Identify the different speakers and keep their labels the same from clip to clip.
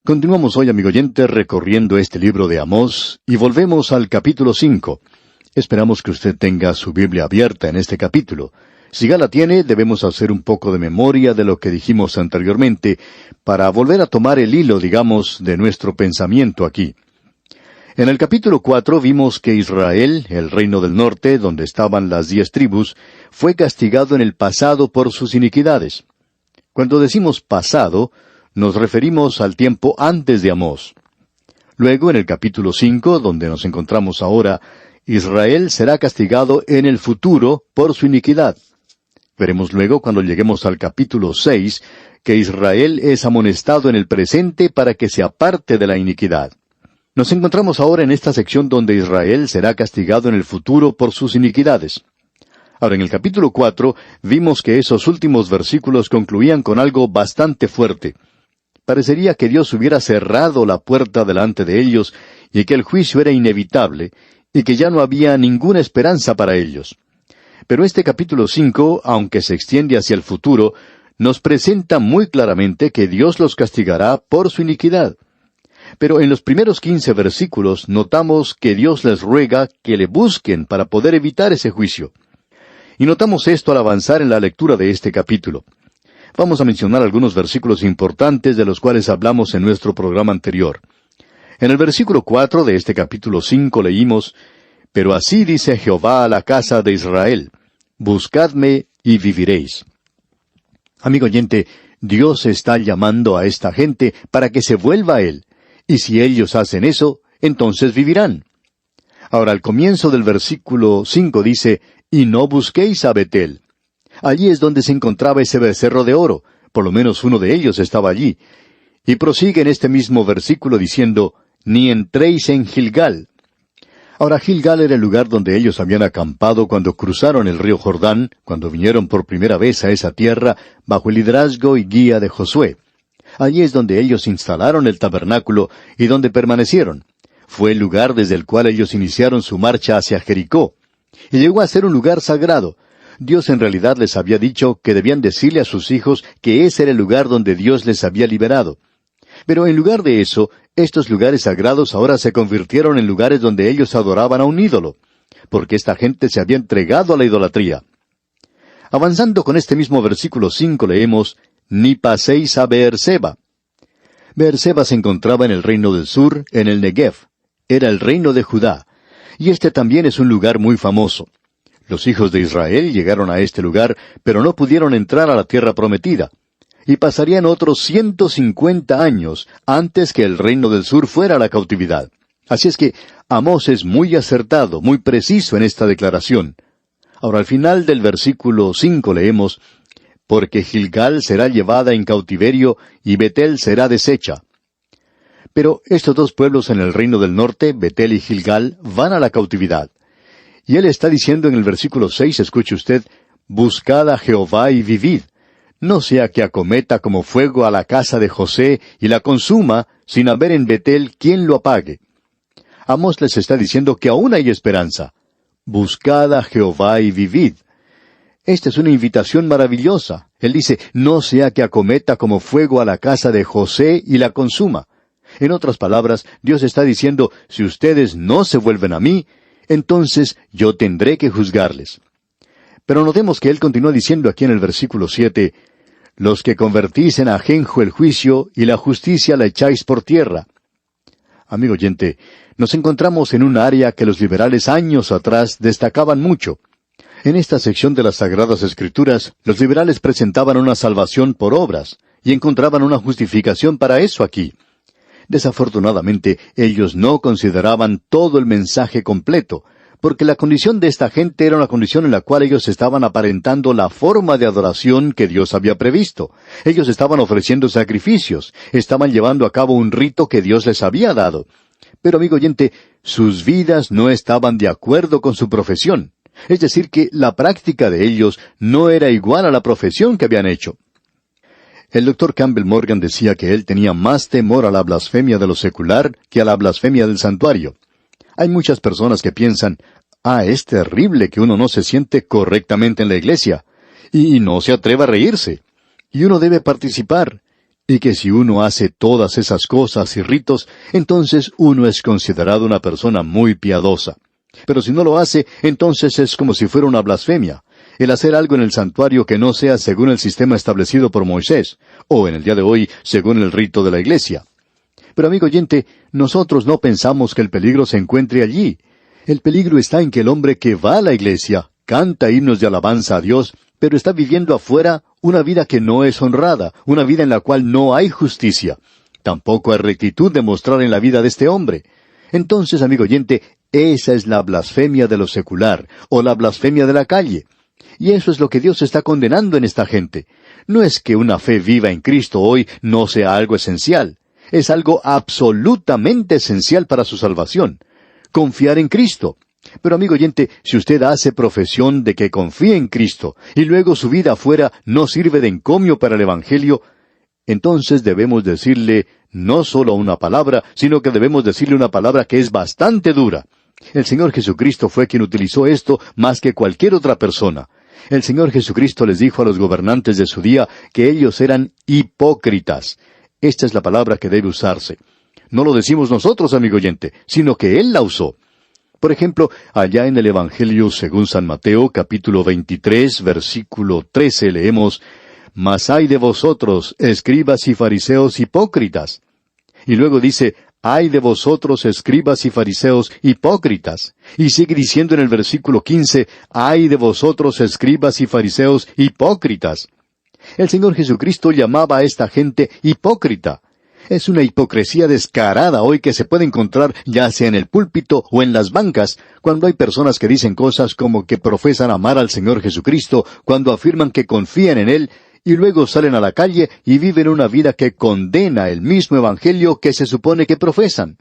Speaker 1: Continuamos hoy, amigo oyente, recorriendo este libro de Amós y volvemos al capítulo 5. Esperamos que usted tenga su Biblia abierta en este capítulo. Si ya la tiene, debemos hacer un poco de memoria de lo que dijimos anteriormente para volver a tomar el hilo, digamos, de nuestro pensamiento aquí. En el capítulo 4 vimos que Israel, el reino del norte, donde estaban las 10 tribus, fue castigado en el pasado por sus iniquidades. Cuando decimos pasado, nos referimos al tiempo antes de Amós. Luego, en el capítulo 5, donde nos encontramos ahora, Israel será castigado en el futuro por su iniquidad. Veremos luego, cuando lleguemos al capítulo 6, que Israel es amonestado en el presente para que se aparte de la iniquidad. Nos encontramos ahora en esta sección donde Israel será castigado en el futuro por sus iniquidades. Ahora, en el capítulo 4, vimos que esos últimos versículos concluían con algo bastante fuerte. Parecería que Dios hubiera cerrado la puerta delante de ellos y que el juicio era inevitable y que ya no había ninguna esperanza para ellos. Pero este capítulo 5, aunque se extiende hacia el futuro, nos presenta muy claramente que Dios los castigará por su iniquidad. Pero en los primeros 15 versículos notamos que Dios les ruega que le busquen para poder evitar ese juicio. Y notamos esto al avanzar en la lectura de este capítulo. Vamos a mencionar algunos versículos importantes de los cuales hablamos en nuestro programa anterior. En el versículo 4 de este capítulo 5 leímos: «Pero así dice Jehová a la casa de Israel, buscadme y viviréis». Amigo oyente, Dios está llamando a esta gente para que se vuelva a Él, y si ellos hacen eso, entonces vivirán. Ahora, al comienzo del versículo 5 dice: «Y no busquéis a Betel». Allí es donde se encontraba ese becerro de oro, por lo menos uno de ellos estaba allí. Y prosigue en este mismo versículo diciendo: «Ni entréis en Gilgal». Ahora, Gilgal era el lugar donde ellos habían acampado cuando cruzaron el río Jordán, cuando vinieron por primera vez a esa tierra, bajo el liderazgo y guía de Josué. Allí es donde ellos instalaron el tabernáculo y donde permanecieron. Fue el lugar desde el cual ellos iniciaron su marcha hacia Jericó. Y llegó a ser un lugar sagrado. Dios en realidad les había dicho que debían decirle a sus hijos que ese era el lugar donde Dios les había liberado. Pero en lugar de eso, estos lugares sagrados ahora se convirtieron en lugares donde ellos adoraban a un ídolo, porque esta gente se había entregado a la idolatría. Avanzando con este mismo versículo 5 leemos: «Ni paséis a Beerseba». Beerseba se encontraba en el reino del sur, en el Negev. Era el reino de Judá. Y este también es un lugar muy famoso. Los hijos de Israel llegaron a este lugar, pero no pudieron entrar a la tierra prometida. Y pasarían otros 150 años antes que el reino del sur fuera a la cautividad. Así es que Amós es muy acertado, muy preciso en esta declaración. Ahora, al final del versículo 5 leemos: «Porque Gilgal será llevada en cautiverio, y Betel será deshecha». Pero estos dos pueblos en el reino del norte, Betel y Gilgal, van a la cautividad. Y él está diciendo en el versículo 6, escuche usted: «Buscad a Jehová y vivid. No sea que acometa como fuego a la casa de José y la consuma, sin haber en Betel quien lo apague». Amós les está diciendo que aún hay esperanza. Buscad a Jehová y vivid. Esta es una invitación maravillosa. Él dice: «No sea que acometa como fuego a la casa de José y la consuma». En otras palabras, Dios está diciendo: si ustedes no se vuelven a mí, entonces yo tendré que juzgarles. Pero notemos que Él continúa diciendo aquí en el versículo 7, «Los que convertís en ajenjo el juicio, y la justicia la echáis por tierra». Amigo oyente, nos encontramos en un área que los liberales años atrás destacaban mucho. En esta sección de las Sagradas Escrituras, los liberales presentaban una salvación por obras, y encontraban una justificación para eso aquí. Desafortunadamente, ellos no consideraban todo el mensaje completo, porque la condición de esta gente era una condición en la cual ellos estaban aparentando la forma de adoración que Dios había previsto. Ellos estaban ofreciendo sacrificios, estaban llevando a cabo un rito que Dios les había dado. Pero, amigo oyente, sus vidas no estaban de acuerdo con su profesión. Es decir, que la práctica de ellos no era igual a la profesión que habían hecho. El Dr. Campbell Morgan decía que él tenía más temor a la blasfemia de lo secular que a la blasfemia del santuario. Hay muchas personas que piensan: es terrible que uno no se siente correctamente en la iglesia, y no se atreva a reírse. Y uno debe participar. y que si uno hace todas esas cosas y ritos, entonces uno es considerado una persona muy piadosa. Pero si no lo hace, entonces es como si fuera una blasfemia. El hacer algo en el santuario que no sea según el sistema establecido por Moisés, o en el día de hoy, según el rito de la iglesia. Pero amigo oyente, nosotros no pensamos que el peligro se encuentre allí. El peligro está en que el hombre que va a la iglesia, canta himnos de alabanza a Dios, pero está viviendo afuera una vida que no es honrada, una vida en la cual no hay justicia. Tampoco hay rectitud de mostrar en la vida de este hombre. Entonces, amigo oyente, esa es la blasfemia de lo secular, o la blasfemia de la calle. Y eso es lo que Dios está condenando en esta gente. No es que una fe viva en Cristo hoy no sea algo esencial. Es algo absolutamente esencial para su salvación. Confiar en Cristo. Pero amigo oyente, si usted hace profesión de que confía en Cristo, y luego su vida afuera no sirve de encomio para el Evangelio, entonces debemos decirle no solo una palabra, sino que debemos decirle una palabra que es bastante dura. El Señor Jesucristo fue quien utilizó esto más que cualquier otra persona. El Señor Jesucristo les dijo a los gobernantes de su día que ellos eran hipócritas. Esta es la palabra que debe usarse. No lo decimos nosotros, amigo oyente, sino que Él la usó. Por ejemplo, allá en el Evangelio según San Mateo, capítulo 23, versículo 13, leemos, «Mas ay de vosotros, escribas y fariseos hipócritas». Y luego dice, «Ay de vosotros, escribas y fariseos hipócritas». Y sigue diciendo en el versículo 15, «Ay de vosotros, escribas y fariseos hipócritas». El Señor Jesucristo llamaba a esta gente hipócrita. Es una hipocresía descarada hoy que se puede encontrar ya sea en el púlpito o en las bancas, cuando hay personas que dicen cosas como que profesan amar al Señor Jesucristo, cuando afirman que confían en Él, y luego salen a la calle y viven una vida que condena el mismo Evangelio que se supone que profesan.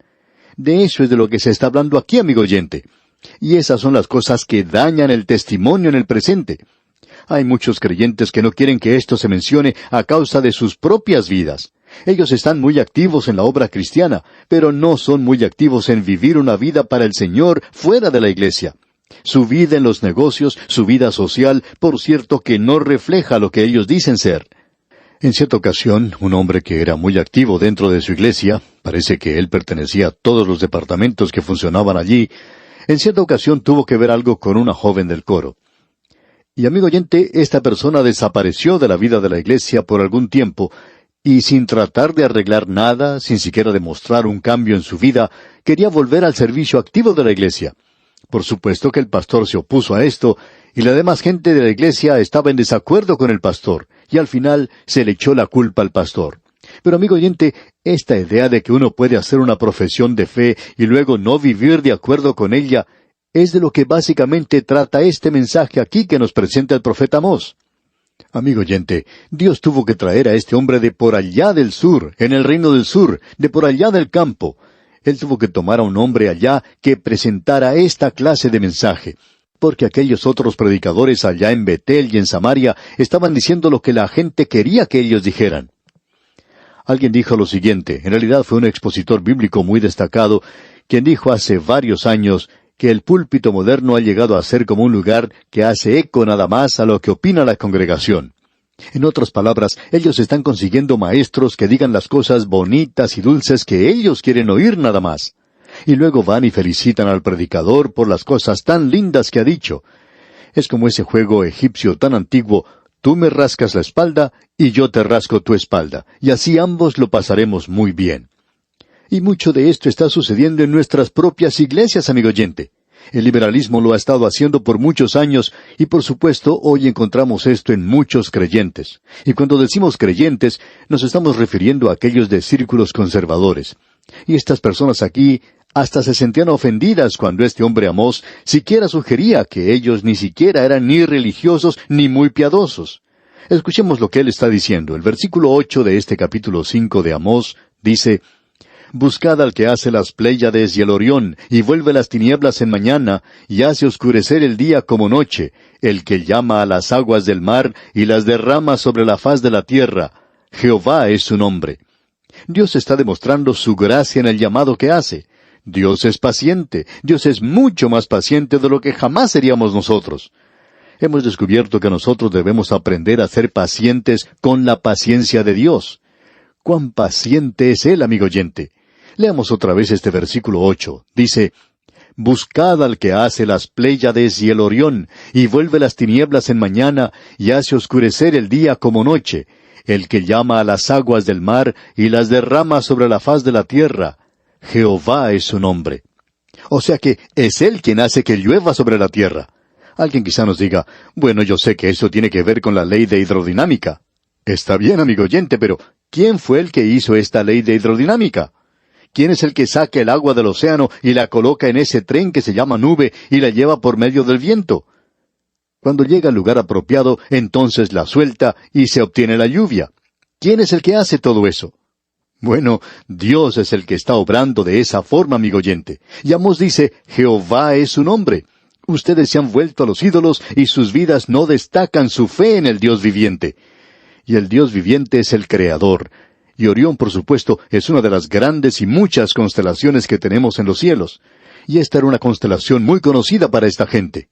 Speaker 1: De eso es de lo que se está hablando aquí, amigo oyente. Y esas son las cosas que dañan el testimonio en el presente. Hay muchos creyentes que no quieren que esto se mencione a causa de sus propias vidas. Ellos están muy activos en la obra cristiana, pero no son muy activos en vivir una vida para el Señor fuera de la iglesia. Su vida en los negocios, su vida social, por cierto que no refleja lo que ellos dicen ser. En cierta ocasión, un hombre que era muy activo dentro de su iglesia, parece que él pertenecía a todos los departamentos que funcionaban allí, en cierta ocasión tuvo que ver algo con una joven del coro. Y amigo oyente, esta persona desapareció de la vida de la iglesia por algún tiempo, y sin tratar de arreglar nada, sin siquiera demostrar un cambio en su vida, quería volver al servicio activo de la iglesia. Por supuesto que el pastor se opuso a esto, y la demás gente de la iglesia estaba en desacuerdo con el pastor, y al final se le echó la culpa al pastor. Pero amigo oyente, esta idea de que uno puede hacer una profesión de fe y luego no vivir de acuerdo con ella, es de lo que básicamente trata este mensaje aquí que nos presenta el profeta Amós. Amigo oyente, Dios tuvo que traer a este hombre de por allá del sur, en el reino del sur, de por allá del campo. Él tuvo que tomar a un hombre allá que presentara esta clase de mensaje, porque aquellos otros predicadores allá en Betel y en Samaria estaban diciendo lo que la gente quería que ellos dijeran. Alguien dijo lo siguiente, en realidad fue un expositor bíblico muy destacado, quien dijo hace varios años que el púlpito moderno ha llegado a ser como un lugar que hace eco nada más a lo que opina la congregación. En otras palabras, ellos están consiguiendo maestros que digan las cosas bonitas y dulces que ellos quieren oír nada más. Y luego van y felicitan al predicador por las cosas tan lindas que ha dicho. Es como ese juego egipcio tan antiguo, tú me rascas la espalda y yo te rasco tu espalda, y así ambos lo pasaremos muy bien. Y mucho de esto está sucediendo en nuestras propias iglesias, amigo oyente. El liberalismo lo ha estado haciendo por muchos años, y por supuesto hoy encontramos esto en muchos creyentes. Y cuando decimos creyentes, nos estamos refiriendo a aquellos de círculos conservadores. Y estas personas aquí hasta se sentían ofendidas cuando este hombre Amós siquiera sugería que ellos ni siquiera eran ni religiosos ni muy piadosos. Escuchemos lo que él está diciendo. El versículo 8 de este capítulo 5 de Amós dice, «Buscad al que hace las Pléyades y el Orión, y vuelve las tinieblas en mañana, y hace oscurecer el día como noche, el que llama a las aguas del mar, y las derrama sobre la faz de la tierra. Jehová es su nombre». Dios está demostrando su gracia en el llamado que hace. Dios es paciente. Dios es mucho más paciente de lo que jamás seríamos nosotros. Hemos descubierto que nosotros debemos aprender a ser pacientes con la paciencia de Dios. Cuán paciente es Él, amigo oyente. Leamos otra vez este versículo 8. Dice, Buscad al que hace las Pléyades y el Orión, y vuelve las tinieblas en mañana, y hace oscurecer el día como noche, el que llama a las aguas del mar, y las derrama sobre la faz de la tierra. Jehová es su nombre. O sea que es Él quien hace que llueva sobre la tierra. Alguien quizá nos diga, bueno, yo sé que eso tiene que ver con la ley de hidrodinámica. Está bien, amigo oyente, pero ¿quién fue el que hizo esta ley de hidrodinámica? ¿Quién es el que saca el agua del océano y la coloca en ese tren que se llama nube y la lleva por medio del viento? Cuando llega al lugar apropiado, entonces la suelta y se obtiene la lluvia. ¿Quién es el que hace todo eso? Bueno, Dios es el que está obrando de esa forma, amigo oyente. Y Amós dice, Jehová es su nombre. Ustedes se han vuelto a los ídolos y sus vidas no destacan su fe en el Dios viviente. Y el Dios viviente es el Creador. Y Orión, por supuesto, es una de las grandes y muchas constelaciones que tenemos en los cielos. Y esta era una constelación muy conocida para esta gente.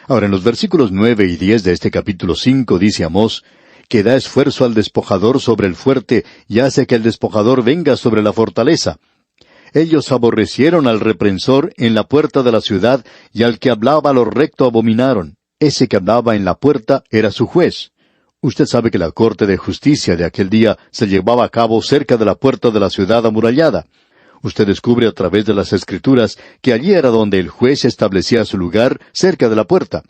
Speaker 1: Ahora, en los versículos 9 y 10 de este capítulo 5 dice Amós, que da esfuerzo al despojador sobre el fuerte y hace que el despojador venga sobre la fortaleza. Ellos aborrecieron al reprensor en la puerta de la ciudad, y al que hablaba lo recto abominaron. Ese que hablaba en la puerta era su juez. Usted sabe que la corte de justicia de aquel día se llevaba a cabo cerca de la puerta de la ciudad amurallada. Usted descubre a través de las Escrituras que allí era donde el juez establecía su lugar, cerca de la puerta.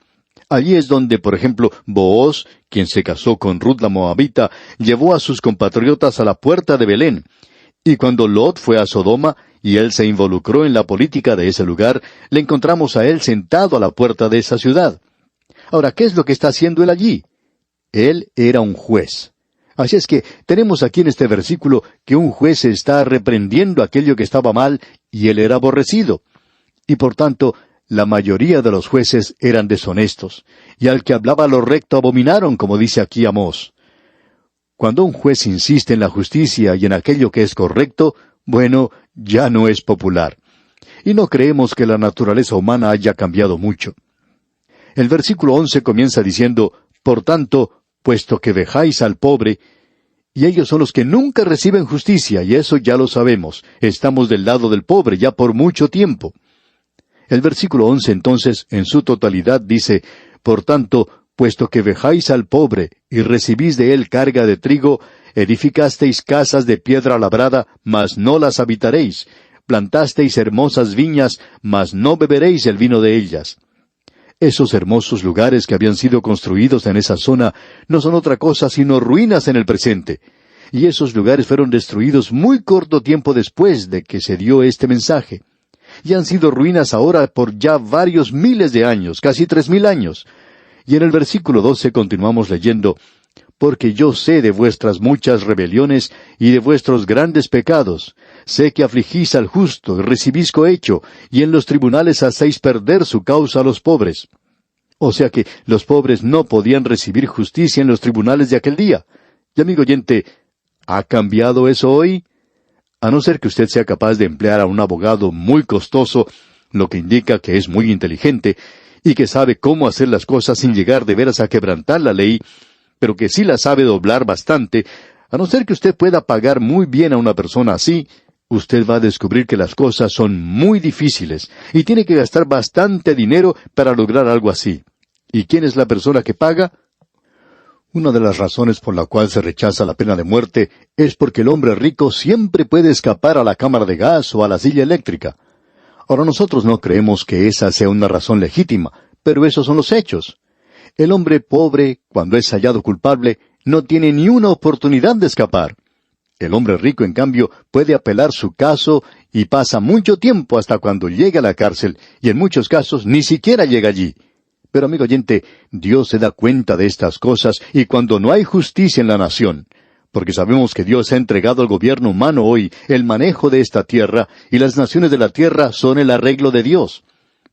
Speaker 1: Allí es donde, por ejemplo, Booz, quien se casó con Ruth la Moabita, llevó a sus compatriotas a la puerta de Belén. Y cuando Lot fue a Sodoma, y él se involucró en la política de ese lugar, le encontramos a él sentado a la puerta de esa ciudad. Ahora, ¿qué es lo que está haciendo él allí? Él era un juez. Así es que tenemos aquí en este versículo que un juez está reprendiendo aquello que estaba mal, y él era aborrecido. Y por tanto, la mayoría de los jueces eran deshonestos, y al que hablaba lo recto abominaron, como dice aquí Amós. Cuando un juez insiste en la justicia y en aquello que es correcto, bueno, ya no es popular. Y no creemos que la naturaleza humana haya cambiado mucho. El versículo 11 comienza diciendo, Por tanto, puesto que vejáis al pobre, y ellos son los que nunca reciben justicia, y eso ya lo sabemos, estamos del lado del pobre ya por mucho tiempo. El versículo 11 entonces, en su totalidad, dice, Por tanto, puesto que vejáis al pobre, y recibís de él carga de trigo, edificasteis casas de piedra labrada, mas no las habitaréis, plantasteis hermosas viñas, mas no beberéis el vino de ellas. Esos hermosos lugares que habían sido construidos en esa zona no son otra cosa sino ruinas en el presente. Y esos lugares fueron destruidos muy corto tiempo después de que se dio este mensaje. Y han sido ruinas ahora por ya varios miles de años, casi 3,000 años. Y en el versículo 12 continuamos leyendo, Porque yo sé de vuestras muchas rebeliones y de vuestros grandes pecados. Sé que afligís al justo y recibís cohecho, y en los tribunales hacéis perder su causa a los pobres. O sea que los pobres no podían recibir justicia en los tribunales de aquel día. Y amigo oyente, ¿ha cambiado eso hoy? A no ser que usted sea capaz de emplear a un abogado muy costoso, lo que indica que es muy inteligente, y que sabe cómo hacer las cosas sin llegar de veras a quebrantar la ley, pero que sí la sabe doblar bastante, a no ser que usted pueda pagar muy bien a una persona así, usted va a descubrir que las cosas son muy difíciles, y tiene que gastar bastante dinero para lograr algo así. ¿Y quién es la persona que paga? Una de las razones por la cual se rechaza la pena de muerte es porque el hombre rico siempre puede escapar a la cámara de gas o a la silla eléctrica. Ahora nosotros no creemos que esa sea una razón legítima, pero esos son los hechos. El hombre pobre, cuando es hallado culpable, no tiene ni una oportunidad de escapar. El hombre rico, en cambio, puede apelar su caso y pasa mucho tiempo hasta cuando llega a la cárcel, y en muchos casos ni siquiera llega allí. Pero, amigo oyente, Dios se da cuenta de estas cosas y cuando no hay justicia en la nación, porque sabemos que Dios ha entregado al gobierno humano hoy el manejo de esta tierra, y las naciones de la tierra son el arreglo de Dios.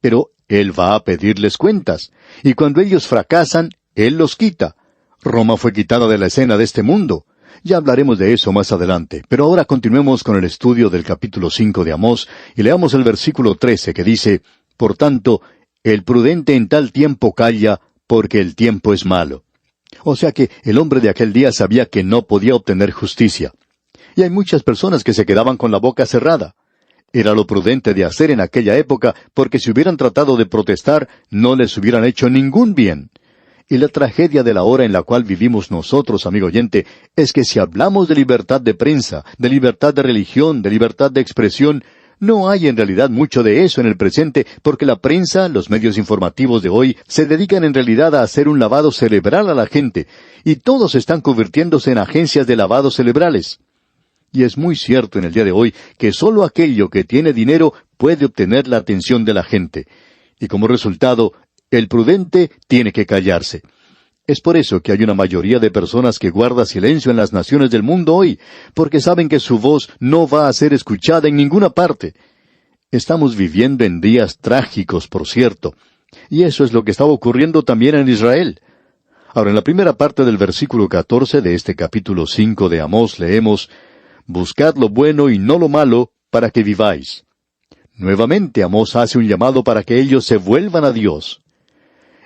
Speaker 1: Pero Él va a pedirles cuentas, y cuando ellos fracasan, Él los quita. Roma fue quitada de la escena de este mundo. Ya hablaremos de eso más adelante, pero ahora continuemos con el estudio del capítulo 5 de Amós, y leamos el versículo 13 que dice, Por tanto, el prudente en tal tiempo calla, porque el tiempo es malo. O sea que el hombre de aquel día sabía que no podía obtener justicia. y hay muchas personas que se quedaban con la boca cerrada. Era lo prudente de hacer en aquella época, porque si hubieran tratado de protestar, no les hubieran hecho ningún bien. Y la tragedia de la hora en la cual vivimos nosotros, amigo oyente, es que si hablamos de libertad de prensa, de libertad de religión, de libertad de expresión, no hay en realidad mucho de eso en el presente, porque la prensa, los medios informativos de hoy, se dedican en realidad a hacer un lavado cerebral a la gente, y todos están convirtiéndose en agencias de lavado cerebrales. Y es muy cierto en el día de hoy que sólo aquello que tiene dinero puede obtener la atención de la gente. Y como resultado, el prudente tiene que callarse. Es por eso que hay una mayoría de personas que guarda silencio en las naciones del mundo hoy, porque saben que su voz no va a ser escuchada en ninguna parte. Estamos viviendo en días trágicos, por cierto, y eso es lo que estaba ocurriendo también en Israel. Ahora, en la primera parte del versículo 14 de este capítulo 5 de Amós leemos: «Buscad lo bueno y no lo malo, para que viváis». Nuevamente Amós hace un llamado para que ellos se vuelvan a Dios.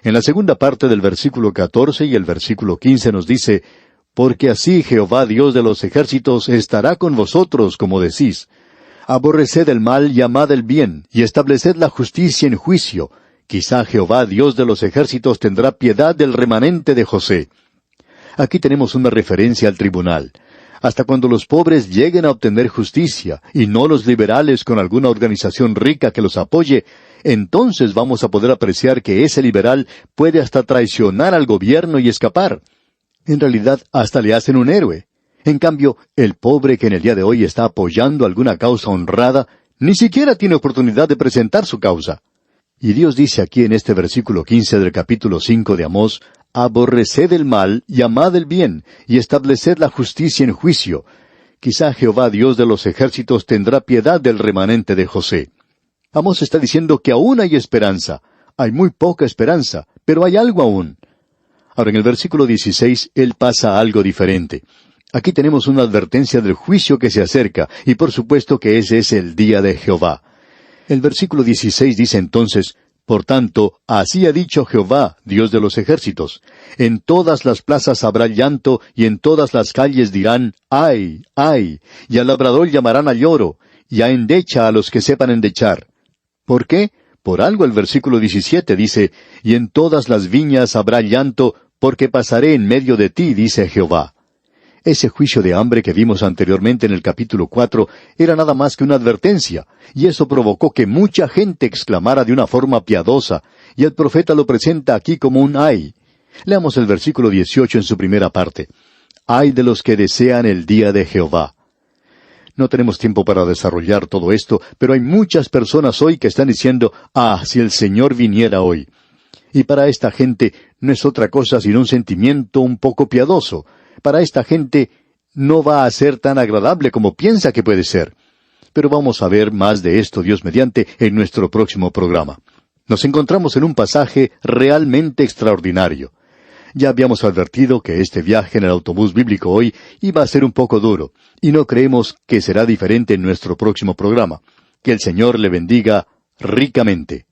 Speaker 1: En la segunda parte del versículo 14 y el versículo 15 nos dice: «Porque así Jehová Dios de los ejércitos estará con vosotros, como decís. Aborreced el mal y amad el bien, y estableced la justicia en juicio. Quizá Jehová Dios de los ejércitos tendrá piedad del remanente de José». Aquí tenemos una referencia al tribunal. Hasta cuando los pobres lleguen a obtener justicia, y no los liberales con alguna organización rica que los apoye, entonces vamos a poder apreciar que ese liberal puede hasta traicionar al gobierno y escapar. En realidad, hasta le hacen un héroe. En cambio, el pobre que en el día de hoy está apoyando alguna causa honrada, ni siquiera tiene oportunidad de presentar su causa. Y Dios dice aquí en este versículo 15 del capítulo 5 de Amós: «Aborreced el mal y amad el bien, y estableced la justicia en juicio. Quizá Jehová Dios de los ejércitos tendrá piedad del remanente de José». Amós está diciendo que aún hay esperanza. Hay muy poca esperanza, pero hay algo aún. Ahora, en el versículo 16, él pasa a algo diferente. Aquí tenemos una advertencia del juicio que se acerca, y por supuesto que ese es el día de Jehová. El versículo 16 dice entonces: «Por tanto, así ha dicho Jehová, Dios de los ejércitos: en todas las plazas habrá llanto, y en todas las calles dirán: ¡ay, ay! Y al labrador llamarán a lloro, y a endecha a los que sepan endechar». ¿Por qué? Por algo el versículo 17 dice: «Y en todas las viñas habrá llanto, porque pasaré en medio de ti, dice Jehová». Ese juicio de hambre que vimos anteriormente en el capítulo 4 era nada más que una advertencia, y eso provocó que mucha gente exclamara de una forma piadosa, y el profeta lo presenta aquí como un ay. Leamos el versículo 18 en su primera parte. «Ay de los que desean el día de Jehová». No tenemos tiempo para desarrollar todo esto, pero hay muchas personas hoy que están diciendo: «Ah, si el Señor viniera hoy». Y para esta gente no es otra cosa sino un sentimiento un poco piadoso. Para esta gente no va a ser tan agradable como piensa que puede ser. Pero vamos a ver más de esto, Dios mediante, en nuestro próximo programa. Nos encontramos en un pasaje realmente extraordinario. Ya habíamos advertido que este viaje en el autobús bíblico hoy iba a ser un poco duro, y no creemos que será diferente en nuestro próximo programa. Que el Señor le bendiga ricamente.